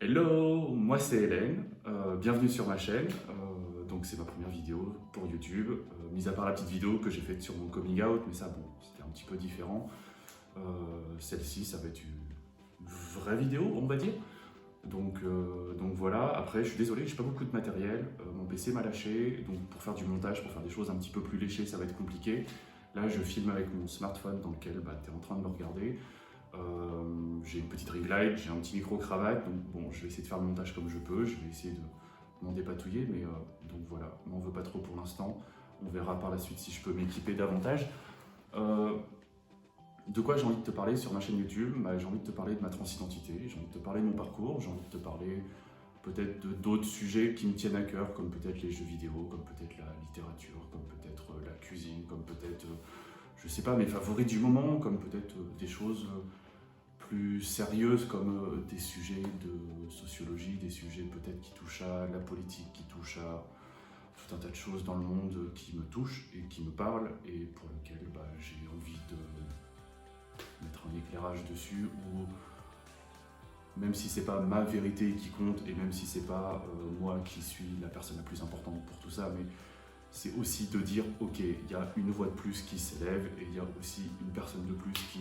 Hello, moi c'est Hélène, bienvenue sur ma chaîne. Donc c'est ma première vidéo pour YouTube, mis à part la petite vidéo que j'ai faite sur mon coming out, mais ça bon, c'était un petit peu différent. Celle-ci, ça va être une vraie vidéo, on va dire. Donc voilà, après je suis désolé, j'ai pas beaucoup de matériel, mon PC m'a lâché, donc pour faire du montage, pour faire des choses un petit peu plus léchées, ça va être compliqué. Là je filme avec mon smartphone dans lequel tu es en train de me regarder. J'ai une petite ring light, j'ai un petit micro-cravate, donc bon, je vais essayer de faire le montage comme je peux, je vais essayer de m'en dépatouiller, mais donc voilà, m'en veux pas trop pour l'instant. On verra par la suite si je peux m'équiper davantage. De quoi j'ai envie de te parler sur ma chaîne YouTube? J'ai envie de te parler de ma transidentité, j'ai envie de te parler de mon parcours, j'ai envie de te parler peut-être d'autres sujets qui me tiennent à cœur, comme peut-être les jeux vidéo, comme peut-être la littérature, comme peut-être la cuisine, comme peut-être, je sais pas, mes favoris du moment, comme peut-être des choses plus sérieuses comme des sujets de sociologie, des sujets peut-être qui touchent à la politique, qui touchent à tout un tas de choses dans le monde qui me touchent et qui me parlent et pour lesquelles j'ai envie de mettre un éclairage dessus ou même si c'est pas ma vérité qui compte et même si c'est pas moi qui suis la personne la plus importante pour tout ça, mais c'est aussi de dire ok, il y a une voix de plus qui s'élève et il y a aussi une personne de plus qui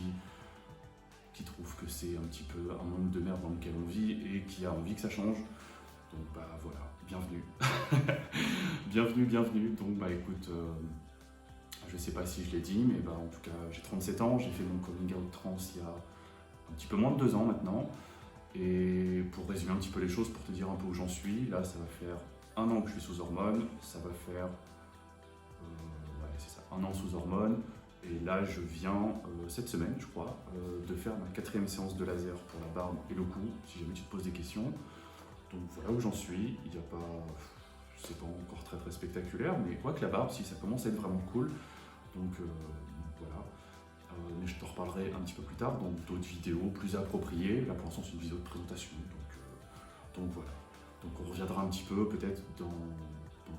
trouve que c'est un petit peu un monde de merde dans lequel on vit et qui a envie que ça change. Donc voilà, bienvenue. bienvenue. Donc écoute, je sais pas si je l'ai dit, mais en tout cas j'ai 37 ans, j'ai fait mon coming out trans il y a un petit peu moins de 2 ans maintenant. Et pour résumer un petit peu les choses, pour te dire un peu où j'en suis, là ça va faire 1 an que je suis sous hormones, ça va faire ouais, c'est ça, 1 an sous hormones. Et là, je viens, cette semaine, je crois, de faire ma 4e séance de laser pour la barbe et le cou, si jamais tu te poses des questions. Donc voilà où j'en suis. Il n'y a pas, c'est pas encore très spectaculaire, mais quoi que la barbe, si ça commence à être vraiment cool. Donc voilà. Mais je t'en reparlerai un petit peu plus tard dans d'autres vidéos plus appropriées. Là pour l'instant, c'est une vidéo de présentation. Donc voilà. Donc on reviendra un petit peu peut-être dans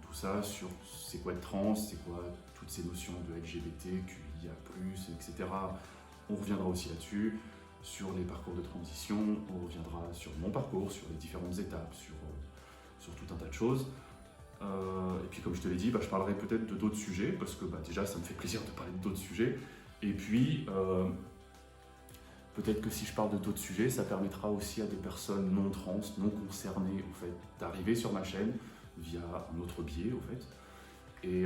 tout ça, sur c'est quoi être trans, c'est quoi toutes ces notions de LGBT, QIA+, etc. On reviendra aussi là-dessus, sur les parcours de transition, on reviendra sur mon parcours, sur les différentes étapes, sur tout un tas de choses. Et puis comme je te l'ai dit, je parlerai peut-être de d'autres sujets, parce que déjà ça me fait plaisir de parler d'autres sujets. Et puis peut-être que si je parle de d'autres sujets, ça permettra aussi à des personnes non trans, non concernées au fait, d'arriver sur ma chaîne via un autre biais au fait. Et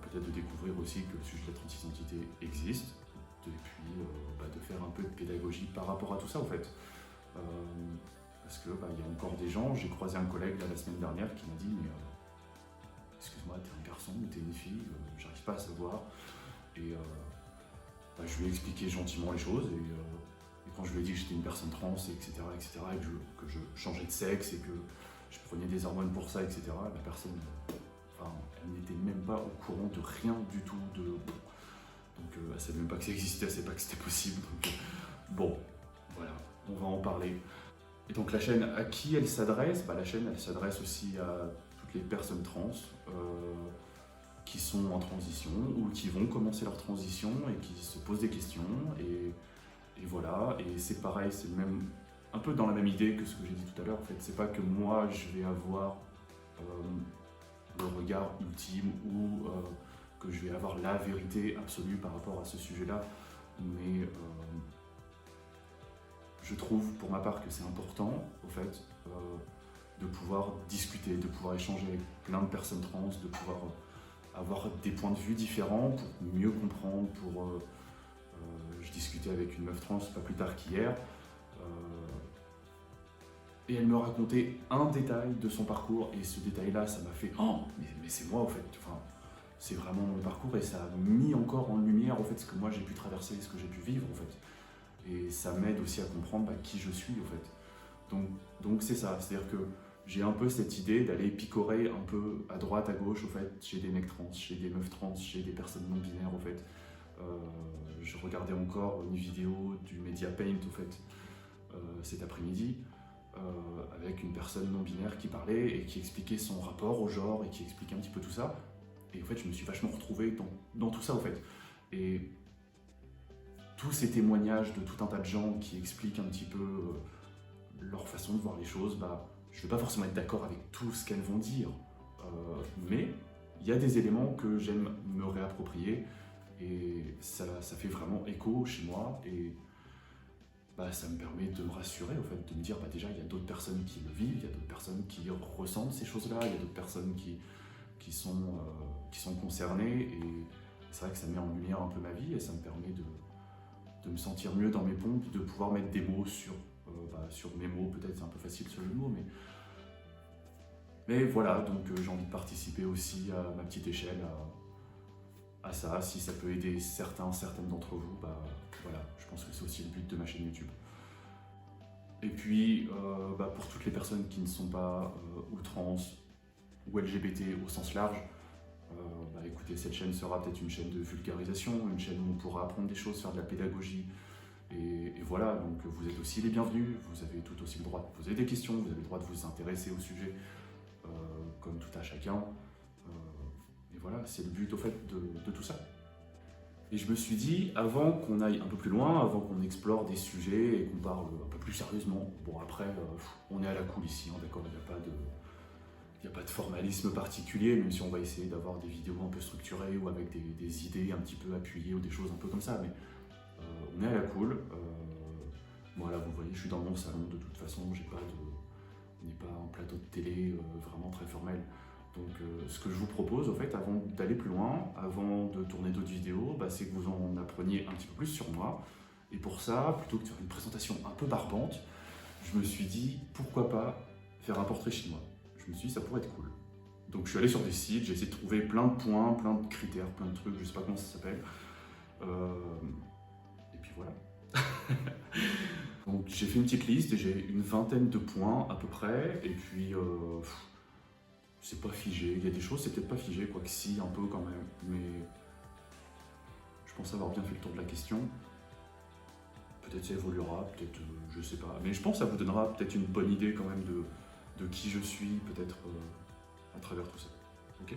peut-être de découvrir aussi que le sujet de la transidentité existe, et puis de faire un peu de pédagogie par rapport à tout ça en fait. Parce que y a encore des gens, j'ai croisé un collègue là, la semaine dernière qui m'a dit mais excuse-moi, t'es un garçon ou t'es une fille, j'arrive pas à savoir. Et je lui ai expliqué gentiment les choses et quand je lui ai dit que j'étais une personne trans, etc., et que je changeais de sexe et que je prenais des hormones pour ça, etc., la personne, elle n'était même pas au courant de rien du tout. Donc elle ne savait même pas que ça existait, elle ne savait pas que c'était possible. Donc bon, voilà, on va en parler. Et donc la chaîne, à qui elle s'adresse? La chaîne, elle s'adresse aussi à toutes les personnes trans qui sont en transition ou qui vont commencer leur transition et qui se posent des questions. Et voilà, et c'est pareil, c'est même un peu dans la même idée que ce que j'ai dit tout à l'heure. En fait, c'est pas que moi je vais avoir le regard ultime ou que je vais avoir la vérité absolue par rapport à ce sujet-là, mais je trouve pour ma part que c'est important, au fait, de pouvoir discuter, de pouvoir échanger avec plein de personnes trans, de pouvoir avoir des points de vue différents pour mieux comprendre, je discutais avec une meuf trans pas plus tard qu'hier, et elle me racontait un détail de son parcours, et ce détail-là, ça m'a fait « Oh, mais c'est moi, en fait !» c'est vraiment mon parcours, et ça a mis encore en lumière, en fait, ce que moi j'ai pu traverser, ce que j'ai pu vivre, en fait. Et ça m'aide aussi à comprendre qui je suis, en fait. Donc c'est ça, c'est-à-dire que j'ai un peu cette idée d'aller picorer un peu à droite, à gauche, au fait, chez des mecs trans, chez des meufs trans, chez des personnes non binaires, au fait. Je regardais encore une vidéo du Media Paint, au fait, cet après-midi, avec une personne non binaire qui parlait et qui expliquait son rapport au genre et qui expliquait un petit peu tout ça. Et en fait, je me suis vachement retrouvé dans tout ça, au fait. Et tous ces témoignages de tout un tas de gens qui expliquent un petit peu leur façon façon de voir les choses, je ne vais pas forcément être d'accord avec tout ce qu'elles vont dire, mais il y a des éléments que j'aime me réapproprier et ça fait vraiment écho chez moi et ça me permet de me rassurer, au fait, de me dire déjà il y a d'autres personnes qui le vivent, il y a d'autres personnes qui ressentent ces choses-là, il y a d'autres personnes qui sont concernées et c'est vrai que ça met en lumière un peu ma vie et ça me permet de me sentir mieux dans mes pompes, de pouvoir mettre des mots sur mes mots, peut-être c'est un peu facile ce jeu de mots, mais voilà, donc j'ai envie de participer aussi à ma petite échelle à ça, si ça peut aider certaines d'entre vous, voilà, je pense que c'est aussi le but de ma chaîne YouTube. Et puis, pour toutes les personnes qui ne sont pas ou trans ou LGBT au sens large, écoutez, cette chaîne sera peut-être une chaîne de vulgarisation, une chaîne où on pourra apprendre des choses, faire de la pédagogie. Et voilà, donc vous êtes aussi les bienvenus, vous avez tout aussi le droit de poser des questions, vous avez le droit de vous intéresser au sujet, comme tout à chacun. Et voilà, c'est le but au fait de tout ça. Et je me suis dit, avant qu'on aille un peu plus loin, avant qu'on explore des sujets et qu'on parle un peu plus sérieusement, bon après, on est à la cool ici, hein, d'accord, il n'y a pas de formalisme particulier, même si on va essayer d'avoir des vidéos un peu structurées ou avec des idées un petit peu appuyées ou des choses un peu comme ça, mais on est à la cool. Voilà, vous voyez, je suis dans mon salon de toute façon, on n'est pas en plateau de télé vraiment très formel. Donc ce que je vous propose, en fait, avant d'aller plus loin, avant de tourner d'autres vidéos, c'est que vous en appreniez un petit peu plus sur moi. Et pour ça, plutôt que de faire une présentation un peu barbante, je me suis dit, pourquoi pas faire un portrait chinois. Je me suis dit, ça pourrait être cool. Donc je suis allé sur des sites, j'ai essayé de trouver plein de points, plein de critères, plein de trucs, je sais pas comment ça s'appelle. Et puis voilà. Donc j'ai fait une petite liste et j'ai une vingtaine de points à peu près, et puis c'est pas figé, il y a des choses c'est peut-être pas figé, quoique si, un peu quand même, mais je pense avoir bien fait le tour de la question. Peut-être ça évoluera, peut-être je sais pas, mais je pense que ça vous donnera peut-être une bonne idée quand même de qui je suis, peut-être à travers tout ça. Ok.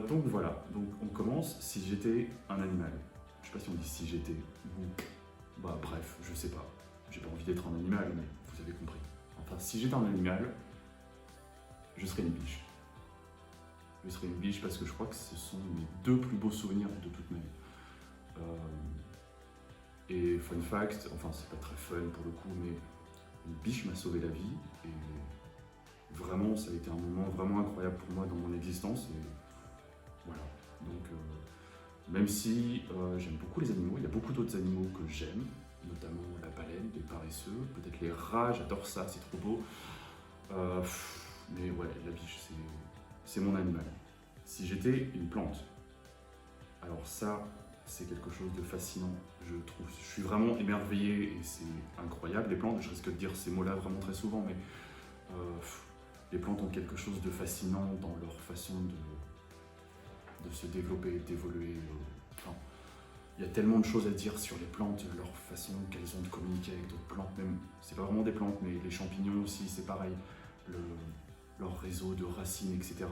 Donc voilà, donc on commence. Si j'étais un animal, je sais pas si on dit si j'étais ou bref, je sais pas, j'ai pas envie d'être un animal, mais vous avez compris. Enfin, si j'étais un animal, je serais une biche. Je serais une biche parce que je crois que ce sont mes deux plus beaux souvenirs de toute ma vie. Et fun fact, enfin c'est pas très fun pour le coup, mais une biche m'a sauvé la vie et vraiment ça a été un moment vraiment incroyable pour moi dans mon existence et voilà. Donc même si j'aime beaucoup les animaux, il y a beaucoup d'autres animaux que j'aime, notamment la baleine, les paresseux, peut-être les rats, j'adore ça, c'est trop beau. Mais ouais, la biche c'est mon animal. Si j'étais une plante, alors ça c'est quelque chose de fascinant, je trouve. Je suis vraiment émerveillé et c'est incroyable. Les plantes, je risque de dire ces mots-là vraiment très souvent, mais les plantes ont quelque chose de fascinant dans leur façon de se développer, d'évoluer. Enfin, il y a tellement de choses à dire sur les plantes, leur façon qu'elles ont de communiquer avec d'autres plantes, même, c'est pas vraiment des plantes, mais les champignons aussi, c'est pareil. Leur réseau de racines, etc.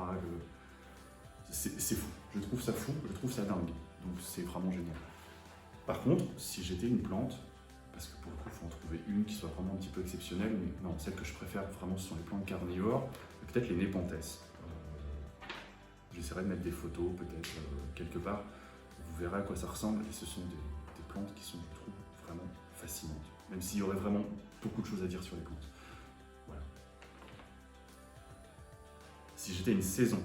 C'est fou, je trouve ça fou, je trouve ça dingue. Donc c'est vraiment génial. Par contre, si j'étais une plante, parce que pour le coup, il faut en trouver une qui soit vraiment un petit peu exceptionnelle, mais non, celle que je préfère vraiment, ce sont les plantes carnivores, et peut-être les népenthes. J'essaierai de mettre des photos, peut-être, quelque part. Vous verrez à quoi ça ressemble, et ce sont des plantes qui sont, je trouve, vraiment fascinantes. Même s'il y aurait vraiment beaucoup de choses à dire sur les plantes. Voilà. Si j'étais une saison,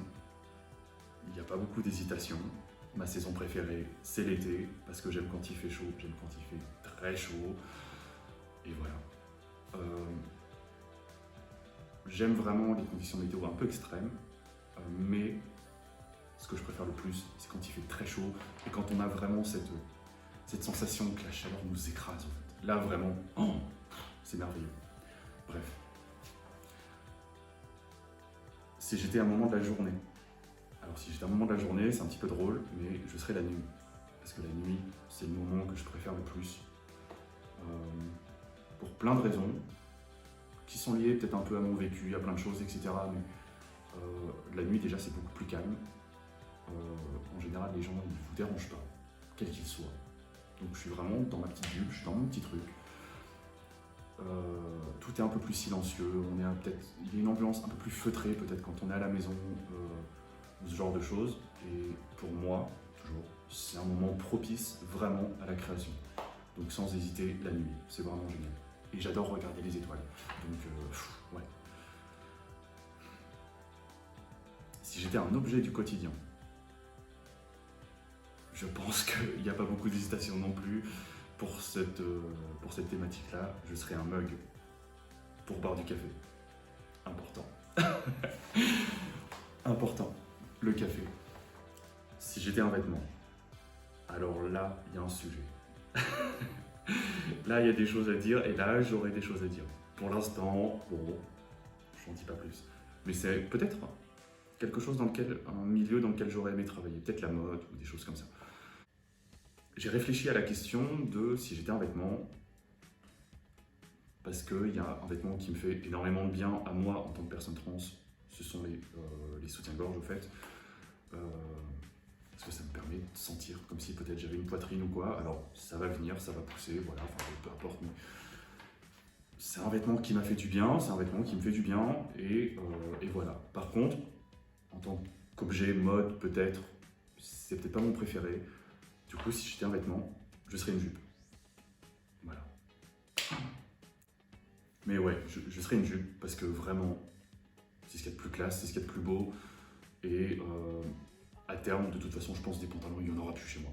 il n'y a pas beaucoup d'hésitation. Ma saison préférée, c'est l'été, parce que j'aime quand il fait chaud, j'aime quand il fait très chaud. Et voilà. J'aime vraiment les conditions météo un peu extrêmes, mais ce que je préfère le plus, c'est quand il fait très chaud et quand on a vraiment cette sensation que la chaleur nous écrase. En fait. Là, vraiment, c'est merveilleux. Bref. Si j'étais à un moment de la journée, alors si j'étais à un moment de la journée, c'est un petit peu drôle, mais je serais la nuit. Parce que la nuit, c'est le moment que je préfère le plus. Pour plein de raisons, qui sont liées peut-être un peu à mon vécu, à plein de choses, etc. Mais la nuit, déjà, c'est beaucoup plus calme. En général, les gens ne vous dérangent pas, quel qu'il soit. Donc je suis vraiment dans ma petite bulle, je suis dans mon petit truc. tout est un peu plus silencieux, il y a une ambiance un peu plus feutrée peut-être quand on est à la maison, ou ce genre de choses. Et pour moi, toujours, c'est un moment propice vraiment à la création. Donc sans hésiter, la nuit, c'est vraiment génial. Et j'adore regarder les étoiles. Donc ouais. Si j'étais un objet du quotidien, je pense qu'il n'y a pas beaucoup d'hésitation non plus pour cette thématique-là. Je serais un mug pour boire du café. Important. Important. Le café. Si j'étais un vêtement, alors là, il y a un sujet. Là, il y a des choses à dire et là, j'aurais des choses à dire. Pour l'instant, bon, j'en dis pas plus. Mais c'est peut-être quelque chose un milieu dans lequel j'aurais aimé travailler. Peut-être la mode ou des choses comme ça. J'ai réfléchi à la question de si j'étais un vêtement, parce qu'il y a un vêtement qui me fait énormément de bien à moi en tant que personne trans, ce sont les soutiens-gorge au fait. Parce que ça me permet de sentir comme si peut-être j'avais une poitrine ou quoi. Alors ça va venir, ça va pousser, voilà, enfin peu importe. Mais c'est un vêtement qui m'a fait du bien, c'est un vêtement qui me fait du bien, et voilà. Par contre, en tant qu'objet mode peut-être, c'est peut-être pas mon préféré. Du coup, si j'étais un vêtement, je serais une jupe. Voilà. Mais ouais, je serais une jupe parce que vraiment, c'est ce qu'il y a de plus classe, c'est ce qu'il y a de plus beau. Et à terme, de toute façon, je pense des pantalons, il n'y en aura plus chez moi.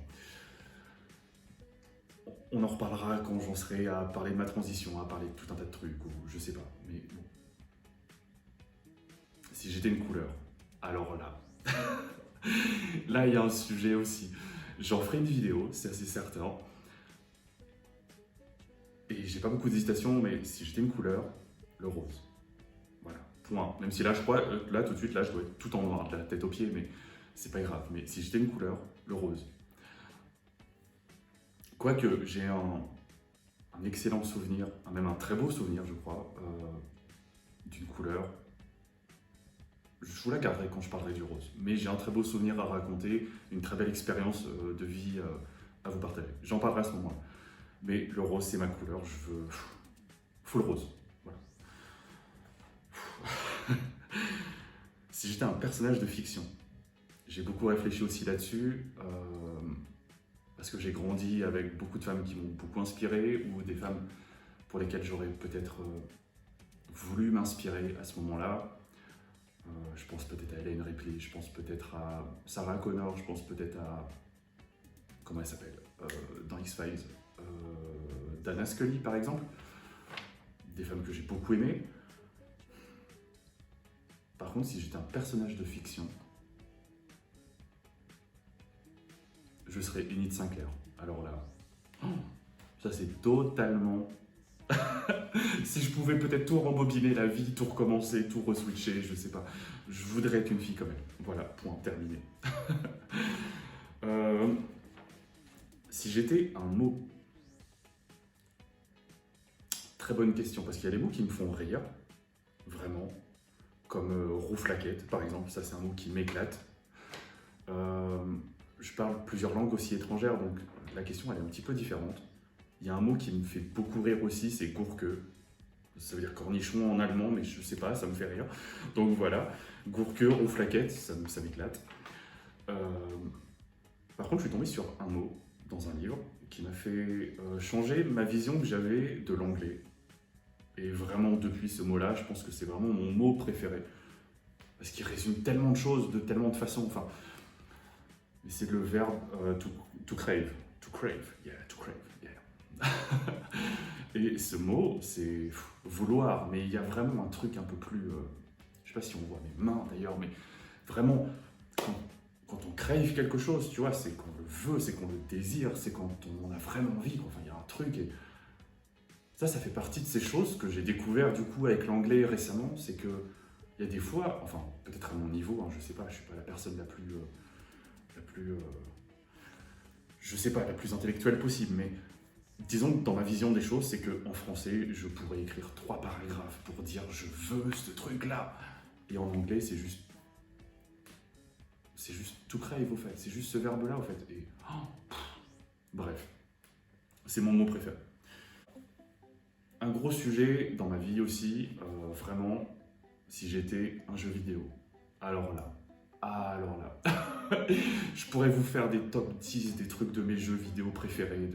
On en reparlera quand j'en serai à parler de ma transition, à parler de tout un tas de trucs, ou je sais pas. Mais bon. Si j'étais une couleur, alors là, là il y a un sujet aussi. J'en ferai une vidéo, c'est assez certain. Et j'ai pas beaucoup d'hésitation, mais si j'étais une couleur, le rose. Voilà, point. Même si là, je crois, là tout de suite, là, je dois être tout en noir, de la tête aux pieds, mais c'est pas grave. Mais si j'étais une couleur, le rose. Quoique j'ai un excellent souvenir, même un très beau souvenir, je crois, d'une couleur. Je vous la garderai quand je parlerai du rose. Mais j'ai un très beau souvenir à raconter, une très belle expérience de vie à vous partager. J'en parlerai à ce moment-là. Mais le rose, c'est ma couleur, je veux full rose. Voilà. Si j'étais un personnage de fiction, j'ai beaucoup réfléchi aussi là-dessus, parce que j'ai grandi avec beaucoup de femmes qui m'ont beaucoup inspiré, ou des femmes pour lesquelles j'aurais peut-être voulu m'inspirer à ce moment-là. Je pense peut-être à Ellen Ripley, je pense peut-être à Sarah Connor, je pense peut-être à... Comment elle s'appelle dans X-Files, Dana Scully par exemple. Des femmes que j'ai beaucoup aimées. Par contre, si j'étais un personnage de fiction, je serais Enid Sinclair. Alors là, ça c'est totalement... Si je pouvais peut-être tout rembobiner la vie, tout recommencer, tout reswitcher, je sais pas. Je voudrais être une fille quand même. Voilà, point, terminé. Si j'étais un mot, très bonne question, parce qu'il y a des mots qui me font rire, vraiment, comme rouflaquette par exemple, ça c'est un mot qui m'éclate. Je parle plusieurs langues aussi étrangères, donc la question elle est un petit peu différente. Il y a un mot qui me fait beaucoup rire aussi, c'est Gurke. Ça veut dire cornichon en allemand, mais je sais pas, ça me fait rire. Donc voilà, Gurke, rouflaquette, ça m'éclate. Par contre, je suis tombé sur un mot dans un livre qui m'a fait changer ma vision que j'avais de l'anglais. Et vraiment, depuis ce mot-là, je pense que c'est vraiment mon mot préféré. Parce qu'il résume tellement de choses, de tellement de façons. Enfin, c'est le verbe to crave. To crave, yeah, to crave, yeah. Et ce mot, c'est vouloir, mais il y a vraiment un truc un peu plus... je sais pas si on voit mes mains d'ailleurs, mais vraiment, quand on crave quelque chose, tu vois, c'est qu'on le veut, c'est qu'on le désire, c'est quand on en a vraiment envie, quoi. Enfin, il y a un truc et... Ça fait partie de ces choses que j'ai découvert du coup avec l'anglais récemment, c'est que il y a des fois, enfin peut-être à mon niveau, hein, je sais pas, je suis pas la personne la plus je sais pas, la plus intellectuelle possible, mais disons que dans ma vision des choses, c'est qu'en français, je pourrais écrire 3 paragraphes pour dire je veux ce truc-là, et en anglais, c'est juste to crave au fait, c'est juste ce verbe-là au fait, et bref, c'est mon mot préféré. Un gros sujet dans ma vie aussi, vraiment, si j'étais un jeu vidéo. Alors là, je pourrais vous faire des top 10 des trucs de mes jeux vidéo préférés.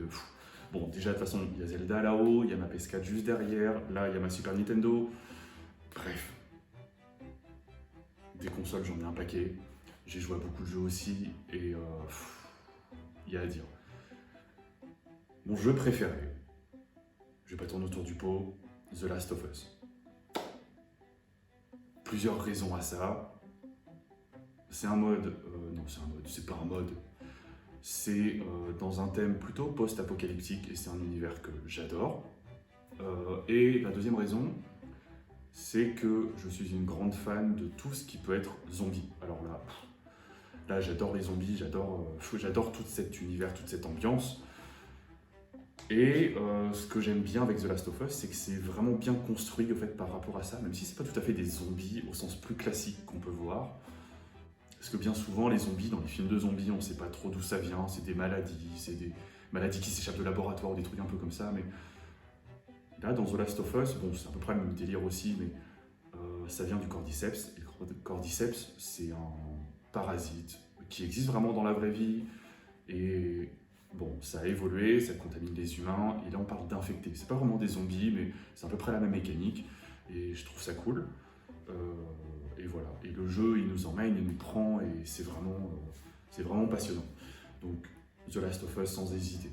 Bon, déjà, de toute façon, il y a Zelda là-haut, il y a ma PS4 juste derrière, là, il y a ma Super Nintendo. Bref, des consoles, j'en ai un paquet. J'ai joué à beaucoup de jeux aussi, et il y a à dire. Mon jeu préféré, je vais pas tourner autour du pot, The Last of Us. Plusieurs raisons à ça. C'est un mode, c'est pas un mode. C'est dans un thème plutôt post-apocalyptique et c'est un univers que j'adore. Et la deuxième raison, c'est que je suis une grande fan de tout ce qui peut être zombie. Alors là j'adore les zombies, j'adore tout cet univers, toute cette ambiance. Et ce que j'aime bien avec The Last of Us, c'est que c'est vraiment bien construit en fait, par rapport à ça, même si c'est pas tout à fait des zombies au sens plus classique qu'on peut voir. Parce que bien souvent, les zombies, dans les films de zombies, on sait pas trop d'où ça vient, c'est des maladies qui s'échappent de laboratoire, des trucs un peu comme ça, mais là, dans The Last of Us, bon, c'est à peu près le même délire aussi, mais ça vient du cordyceps, et le cordyceps, c'est un parasite qui existe vraiment dans la vraie vie, et bon, ça a évolué, ça contamine les humains, et là on parle d'infectés. C'est pas vraiment des zombies, mais c'est à peu près la même mécanique, et je trouve ça cool. Et voilà. Et le jeu, il nous emmène, il nous prend, et c'est vraiment passionnant. Donc, The Last of Us sans hésiter.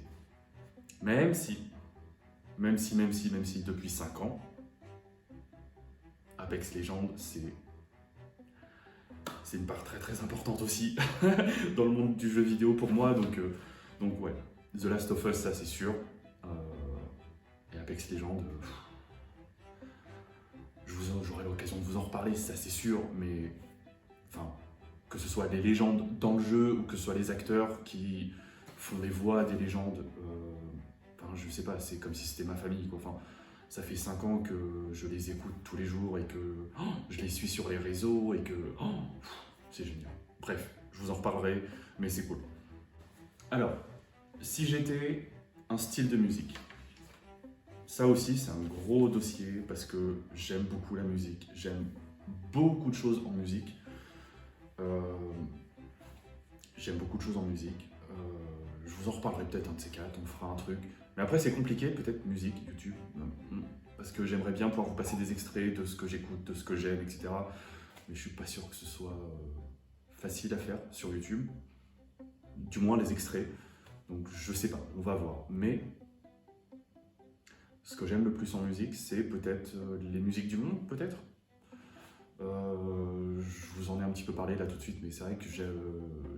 Même si, depuis 5 ans, Apex Legends, c'est une part très très importante aussi dans le monde du jeu vidéo pour moi. Donc ouais, The Last of Us, ça c'est sûr. Et Apex Legends, j'aurai l'occasion de vous en reparler, ça c'est sûr, mais enfin, que ce soit les légendes dans le jeu ou que ce soit les acteurs qui font les voix des légendes, enfin, je sais pas, c'est comme si c'était ma famille, quoi. Enfin, ça fait 5 ans que je les écoute tous les jours et que je les suis sur les réseaux et que c'est génial. Bref, je vous en reparlerai, mais c'est cool. Alors, si j'étais un style de musique, ça aussi c'est un gros dossier parce que j'aime beaucoup la musique, j'aime beaucoup de choses en musique. Je vous en reparlerai peut-être un de ces quatre, on fera un truc. Mais après c'est compliqué, peut-être musique, YouTube, parce que j'aimerais bien pouvoir vous passer des extraits de ce que j'écoute, de ce que j'aime, etc. Mais je suis pas sûr que ce soit facile à faire sur YouTube, du moins les extraits. Donc je sais pas, on va voir. Mais ce que j'aime le plus en musique, c'est peut-être les musiques du monde, peut-être. Je vous en ai un petit peu parlé là tout de suite, mais c'est vrai que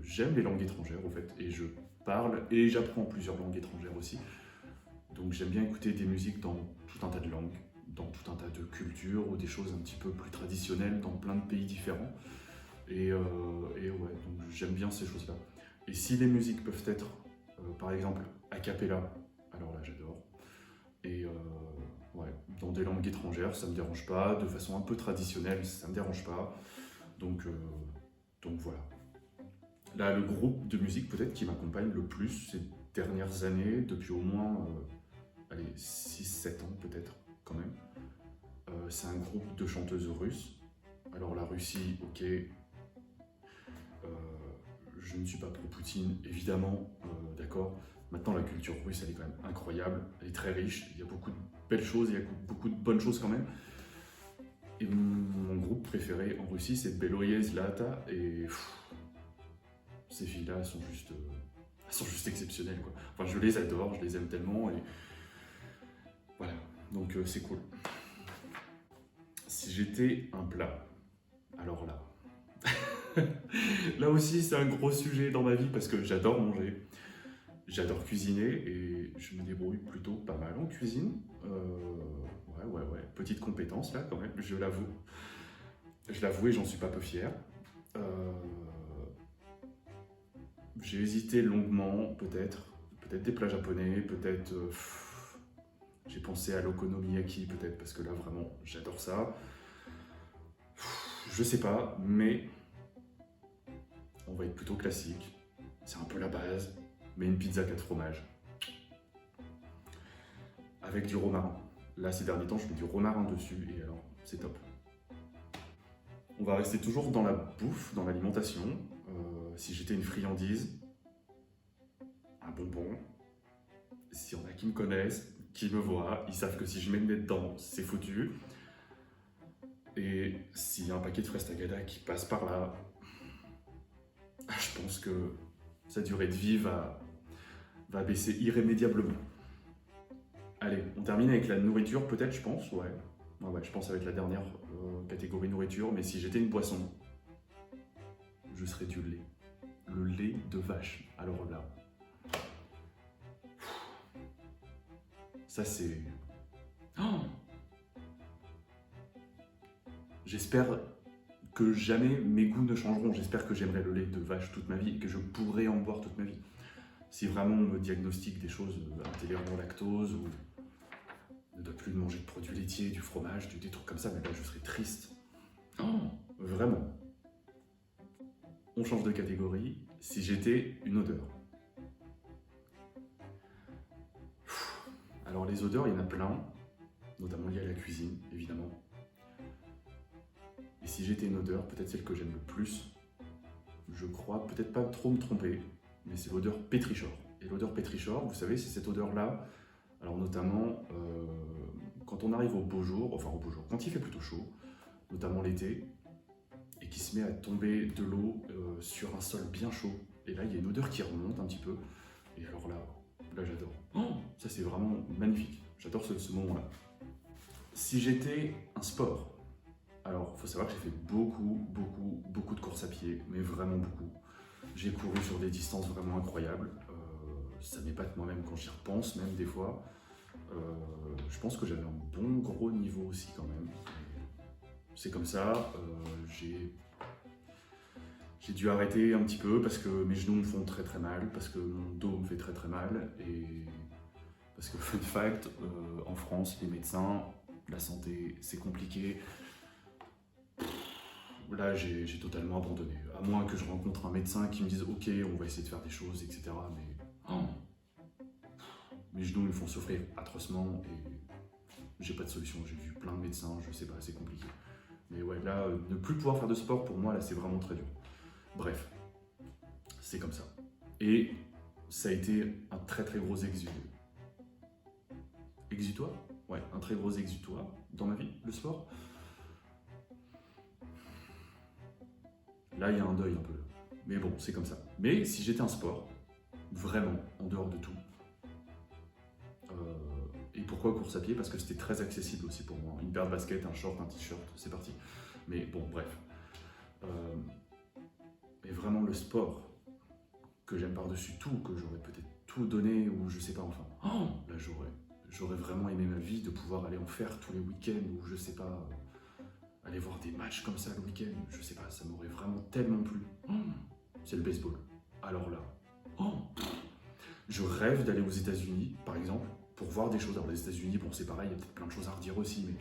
j'aime les langues étrangères, en fait, et je parle et j'apprends plusieurs langues étrangères aussi. Donc j'aime bien écouter des musiques dans tout un tas de langues, dans tout un tas de cultures ou des choses un petit peu plus traditionnelles dans plein de pays différents. Et ouais, donc j'aime bien ces choses-là. Et si les musiques peuvent être, par exemple, a cappella, alors là j'adore. Et ouais, dans des langues étrangères, ça me dérange pas, de façon un peu traditionnelle, ça me dérange pas. Donc voilà. Là, le groupe de musique peut-être qui m'accompagne le plus ces dernières années, depuis au moins 6-7 ans peut-être quand même, c'est un groupe de chanteuses russes. Alors la Russie, ok, je ne suis pas pro-Poutine, évidemment, d'accord. Maintenant, la culture russe, elle est quand même incroyable, elle est très riche, il y a beaucoup de belles choses, il y a beaucoup de bonnes choses quand même. Et mon groupe préféré en Russie, c'est Beloye Zlata, et ces filles-là, elles sont juste exceptionnelles, quoi. Enfin, je les adore, je les aime tellement, et voilà, donc c'est cool. Si j'étais un plat, alors là, là aussi c'est un gros sujet dans ma vie parce que j'adore manger, j'adore cuisiner et je me débrouille plutôt pas mal en cuisine. Ouais, petite compétence là quand même, je l'avoue. Je l'avoue et j'en suis pas peu fier. J'ai hésité longuement, peut-être des plats japonais, peut-être j'ai pensé à l'okonomiyaki peut-être parce que là vraiment j'adore ça. Je sais pas, mais on va être plutôt classique. C'est un peu la base, mais une pizza 4 fromages avec du romarin. Là, ces derniers temps, je mets du romarin dessus et alors, c'est top. On va rester toujours dans la bouffe, dans l'alimentation. Si j'étais une friandise, un bonbon, s'il y en a qui me connaissent, qui me voient, ils savent que si je mets le nez dedans, c'est foutu. Et s'il y a un paquet de fraises Tagada qui passe par là, je pense que sa durée de vie va baisser irrémédiablement. Allez, on termine avec la nourriture, peut-être, je pense, ouais. Ouais, je pense avec la dernière catégorie nourriture, mais si j'étais une boisson, je serais du lait. Le lait de vache. Alors là, ça c'est... Oh, j'espère que jamais mes goûts ne changeront. J'espère que j'aimerai le lait de vache toute ma vie et que je pourrai en boire toute ma vie. Si vraiment on me diagnostique des choses intolérants au lactose ou ne doit plus manger de produits laitiers, du fromage, des trucs comme ça, mais là je serais triste. Oh, vraiment. On change de catégorie. Si j'étais une odeur. Alors les odeurs, il y en a plein, notamment liées à la cuisine, évidemment. Et si j'étais une odeur, peut-être celle que j'aime le plus, je crois, peut-être pas trop me tromper, mais c'est l'odeur pétrichor. Et l'odeur pétrichor, vous savez, c'est cette odeur-là, alors notamment quand on arrive au beau jour, enfin au beau jour, quand il fait plutôt chaud, notamment l'été, et qu'il se met à tomber de l'eau sur un sol bien chaud. Et là, il y a une odeur qui remonte un petit peu. Et alors là j'adore. Oh, ça, c'est vraiment magnifique. J'adore ce moment-là. Si j'étais un sport, alors, il faut savoir que j'ai fait beaucoup de courses à pied, mais vraiment beaucoup. J'ai couru sur des distances vraiment incroyables. Ça m'épate moi-même quand j'y repense, même des fois. Je pense que j'avais un bon gros niveau aussi quand même. C'est comme ça. J'ai dû arrêter un petit peu parce que mes genoux me font très mal, parce que mon dos me fait très mal, et parce que, fun fact, en France, les médecins, la santé, c'est compliqué. Là, j'ai totalement abandonné. À moins que je rencontre un médecin qui me dise « Ok, on va essayer de faire des choses, etc. » Mais mes genoux me font souffrir atrocement et j'ai pas de solution. J'ai vu plein de médecins, je sais pas, c'est compliqué. Mais ouais, là, ne plus pouvoir faire de sport, pour moi, là, c'est vraiment très dur. Bref, c'est comme ça. Et ça a été un très gros exutoire. Ouais, un très gros exutoire dans ma vie, le sport. Là, il y a un deuil un peu. Mais bon, c'est comme ça. Mais si j'étais un sport, vraiment, en dehors de tout, et pourquoi course à pied? Parce que c'était très accessible aussi pour moi. Une paire de baskets, un short, un t-shirt, c'est parti. Mais bon, bref. Et vraiment le sport que j'aime par-dessus tout, que j'aurais peut-être tout donné, ou je sais pas, enfin. Oh, là, j'aurais vraiment aimé ma vie de pouvoir aller en faire tous les week-ends, ou je sais pas, aller voir des matchs comme ça le week-end, je sais pas, ça m'aurait vraiment tellement plu. Oh, c'est le baseball. Alors là, oh, je rêve d'aller aux États-Unis, par exemple, pour voir des choses. Alors les États-Unis, bon, c'est pareil, il y a peut-être plein de choses à redire aussi, mais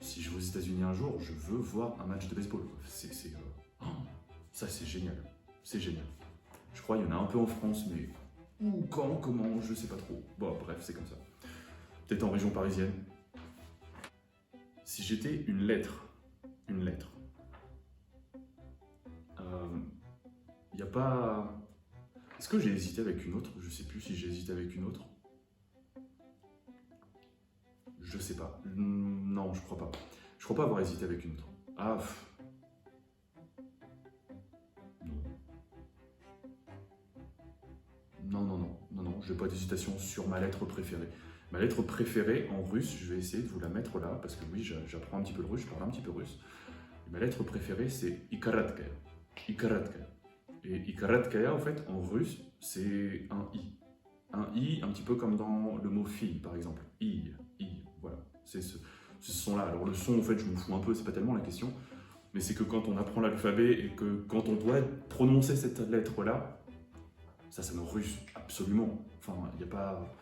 si je vais aux États-Unis un jour, je veux voir un match de baseball. Ça, c'est génial. C'est génial. Je crois qu'il y en a un peu en France, mais où, quand, comment, je sais pas trop. Bon, bref, c'est comme ça. Peut-être en région parisienne. Si j'étais une lettre, il n'y a pas... Est-ce que j'ai hésité avec une autre? Je sais plus si j'ai hésité avec une autre. Je sais pas. Non, je crois pas. Je crois pas avoir hésité avec une autre. Ah, non, j'ai pas d'hésitation sur ma lettre préférée. Ma lettre préférée en russe, je vais essayer de vous la mettre là, parce que oui, j'apprends un petit peu le russe, je parle un petit peu russe. Et ma lettre préférée, c'est Ikaratkaya. Ikaratkaya. Et Ikaratkaya, en fait, en russe, c'est un I. Un I, un petit peu comme dans le mot fille, par exemple. I, voilà. C'est ce son-là. Alors le son, en fait, je m'en fous un peu, c'est pas tellement la question. Mais c'est que quand on apprend l'alphabet et que quand on doit prononcer cette lettre-là, ça sonne russe, absolument. Enfin, il n'y a pas...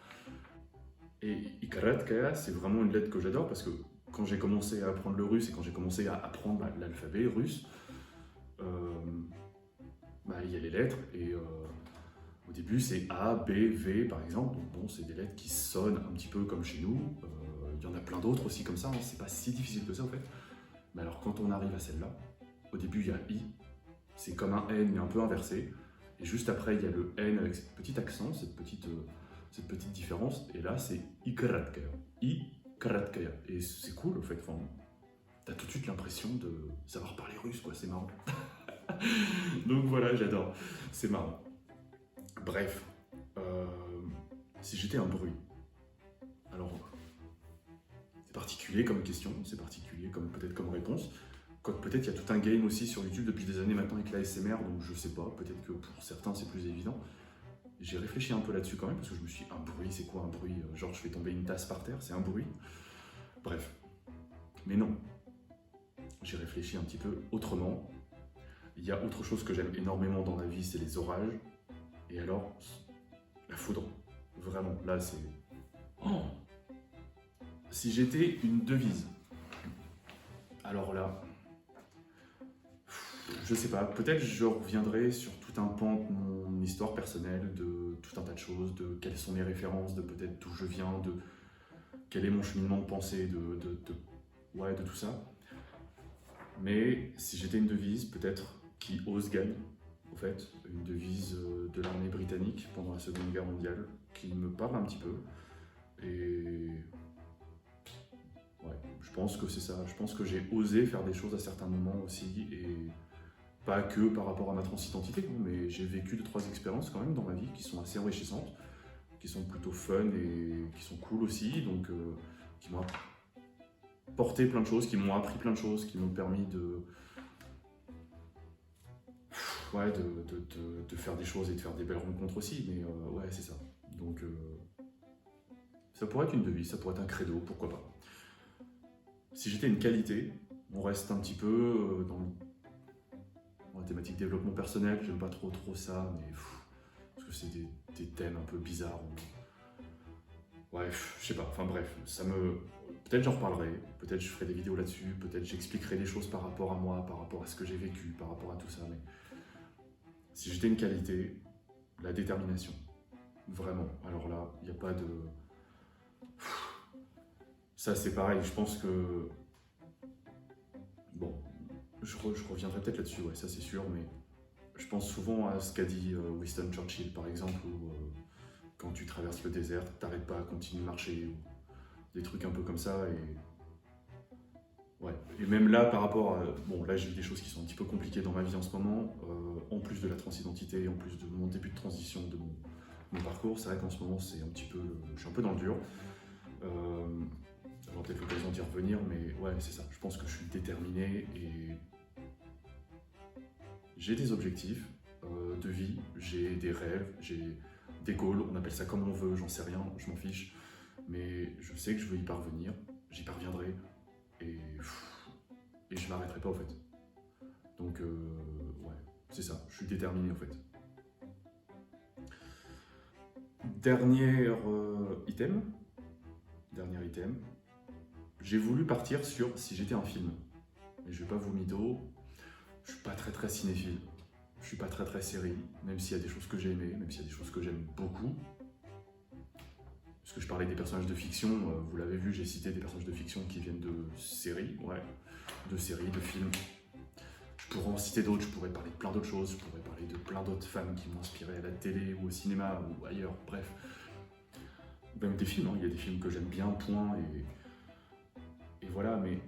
Et Ikaratkaya, c'est vraiment une lettre que j'adore parce que quand j'ai commencé à apprendre le russe et quand j'ai commencé à apprendre l'alphabet russe, il y a les lettres et au Au début, c'est A, B, V par exemple. Donc bon, c'est des lettres qui sonnent un petit peu comme chez nous. Il y en a plein d'autres aussi comme ça, hein. C'est pas si difficile que ça en fait. Mais alors quand on arrive à celle-là, au début il y a I, c'est comme un N mais un peu inversé. Et juste après il y a le N avec ce petit accent, cette petite différence. Et là c'est Ikratkaya. Ikratkaya. Et c'est cool en fait. Enfin, t'as tout de suite l'impression de savoir parler russe, quoi, c'est marrant. Donc voilà, j'adore, c'est marrant. Bref, si j'étais un bruit, alors c'est particulier comme question, c'est particulier comme peut-être comme réponse. Quoique peut-être il y a tout un game aussi sur YouTube depuis des années maintenant avec l'ASMR, donc je sais pas, peut-être que pour certains c'est plus évident. J'ai réfléchi un peu là-dessus quand même, parce que je me suis dit, un bruit, c'est quoi un bruit? Genre je fais tomber une tasse par terre, c'est un bruit? Bref, mais non. J'ai réfléchi un petit peu autrement. Il y a autre chose que j'aime énormément dans la vie, c'est les orages. Et alors, la foudre. Vraiment, là c'est... Oh, si j'étais une devise, alors là, je sais pas, peut-être je reviendrai sur tout un pan de mon histoire personnelle, de tout un tas de choses, de quelles sont mes références, de peut-être d'où je viens, de quel est mon cheminement de pensée, ouais, de tout ça. Mais si j'étais une devise, peut-être qui ose gagne, en fait, une devise de l'armée britannique pendant la Seconde Guerre mondiale, qui me parle un petit peu. Et ouais, je pense que c'est ça. Je pense que j'ai osé faire des choses à certains moments aussi, et pas que par rapport à ma transidentité, mais j'ai vécu 2-3 expériences quand même dans ma vie qui sont assez enrichissantes, qui sont plutôt fun et qui sont cool aussi, donc qui m'ont apporté plein de choses, qui m'ont appris plein de choses, qui m'ont permis ouais, de faire des choses et de faire des belles rencontres aussi, mais ouais, c'est ça. Donc ça pourrait être une devise, ça pourrait être un credo, pourquoi pas. Si j'étais une qualité, on reste un petit peu dans la thématique développement personnel, j'aime pas trop ça, mais parce que c'est des thèmes un peu bizarres. Ouais, je sais pas, enfin bref, ça me... Peut-être j'en reparlerai, peut-être je ferai des vidéos là-dessus, peut-être j'expliquerai des choses par rapport à moi, par rapport à ce que j'ai vécu, par rapport à tout ça, mais... Si j'étais une qualité, la détermination. Vraiment. Alors là, il n'y a pas de... Ça, c'est pareil, je pense que... Bon, je reviendrai peut-être là-dessus, ouais, ça c'est sûr, mais je pense souvent à ce qu'a dit Winston Churchill, par exemple, où quand tu traverses le désert, t'arrêtes pas, continue de marcher, ou des trucs un peu comme ça, et... Ouais, et même là, par rapport à... Bon, là, j'ai eu des choses qui sont un petit peu compliquées dans ma vie en ce moment, en plus de la transidentité, en plus de mon début de transition, de mon parcours. C'est vrai qu'en ce moment, c'est un petit peu... Je suis un peu dans le dur. J'aurai peut-être l'occasion d'y revenir, mais ouais, c'est ça. Je pense que je suis déterminé et... J'ai des objectifs de vie, j'ai des rêves, j'ai des goals, on appelle ça comme on veut, j'en sais rien, je m'en fiche. Mais je sais que je veux y parvenir, j'y parviendrai. Et je m'arrêterai pas en fait. Donc ouais, c'est ça, je suis déterminé en fait. Dernier item, j'ai voulu partir sur si j'étais un film. Mais je vais pas vous mytho, je suis pas très cinéphile, je suis pas très série, même s'il y a des choses que j'ai aimées, même s'il y a des choses que j'aime beaucoup. Parce que je parlais des personnages de fiction, vous l'avez vu, j'ai cité des personnages de fiction qui viennent de séries, ouais, de films. Je pourrais en citer d'autres, je pourrais parler de plein d'autres choses, je pourrais parler de plein d'autres femmes qui m'ont inspiré à la télé ou au cinéma ou ailleurs, bref. Même des films, hein, il y a des films que j'aime bien, point, et voilà, mais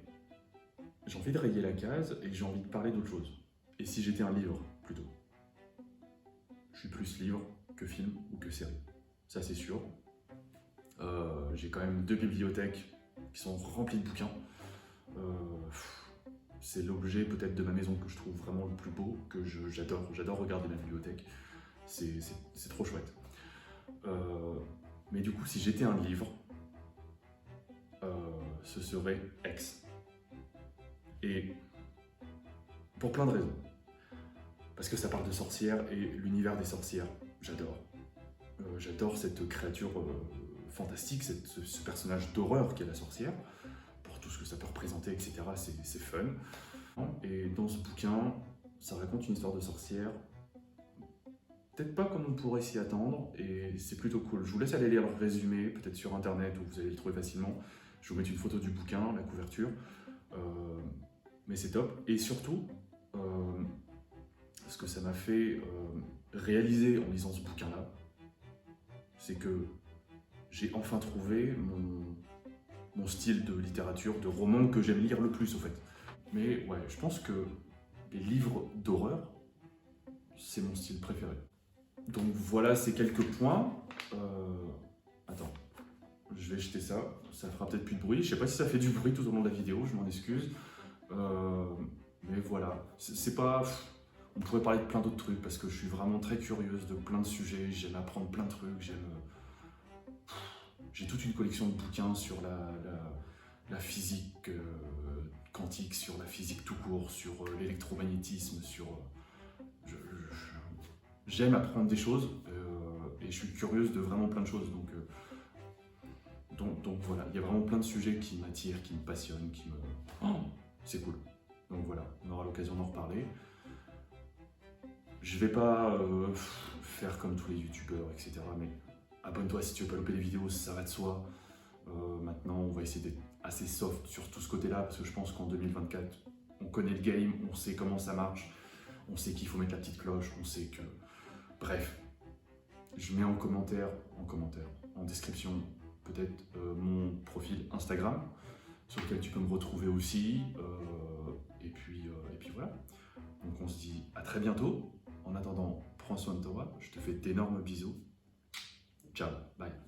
j'ai envie de rayer la case et j'ai envie de parler d'autre chose. Et si j'étais un livre, plutôt? Je suis plus livre que film ou que série, ça c'est sûr. J'ai quand même 2 bibliothèques qui sont remplies de bouquins. C'est l'objet peut-être de ma maison que je trouve vraiment le plus beau, que j'adore regarder ma bibliothèque. C'est trop chouette. Mais du coup, si j'étais un livre, ce serait X. Et pour plein de raisons. Parce que ça parle de sorcières et l'univers des sorcières, j'adore. J'adore cette créature fantastique, ce personnage d'horreur qu'est la sorcière, pour tout ce que ça peut représenter, etc. C'est fun. Et dans ce bouquin, ça raconte une histoire de sorcière peut-être pas comme on pourrait s'y attendre, et c'est plutôt cool. Je vous laisse aller lire le résumé, peut-être sur internet, où vous allez le trouver facilement. Je vais vous mettre une photo du bouquin, la couverture, mais c'est top. Et surtout, ce que ça m'a fait réaliser en lisant ce bouquin-là, c'est que j'ai enfin trouvé mon style de littérature, de roman que j'aime lire le plus, au fait. Mais ouais, je pense que les livres d'horreur, c'est mon style préféré. Donc voilà ces quelques points. Attends, je vais jeter ça. Ça fera peut-être plus de bruit. Je sais pas si ça fait du bruit tout au long de la vidéo, je m'en excuse. Mais voilà, c'est pas... On pourrait parler de plein d'autres trucs parce que je suis vraiment très curieuse de plein de sujets. J'aime apprendre plein de trucs. J'ai toute une collection de bouquins sur la physique quantique, sur la physique tout court, sur l'électromagnétisme, sur... J'aime apprendre des choses et je suis curieuse de vraiment plein de choses. Donc voilà, il y a vraiment plein de sujets qui m'attirent, qui me passionnent, qui me... Oh, c'est cool. Donc voilà, on aura l'occasion d'en reparler. Je vais pas faire comme tous les youtubeurs, etc. Mais abonne-toi si tu veux pas louper les vidéos, ça va de soi. Maintenant, on va essayer d'être assez soft sur tout ce côté-là, parce que je pense qu'en 2024, on connaît le game, on sait comment ça marche, on sait qu'il faut mettre la petite cloche, on sait que... Bref, je mets en commentaire, en description, peut-être mon profil Instagram, sur lequel tu peux me retrouver aussi. Et puis voilà. Donc on se dit à très bientôt. En attendant, prends soin de toi, je te fais d'énormes bisous. Ciao, bye.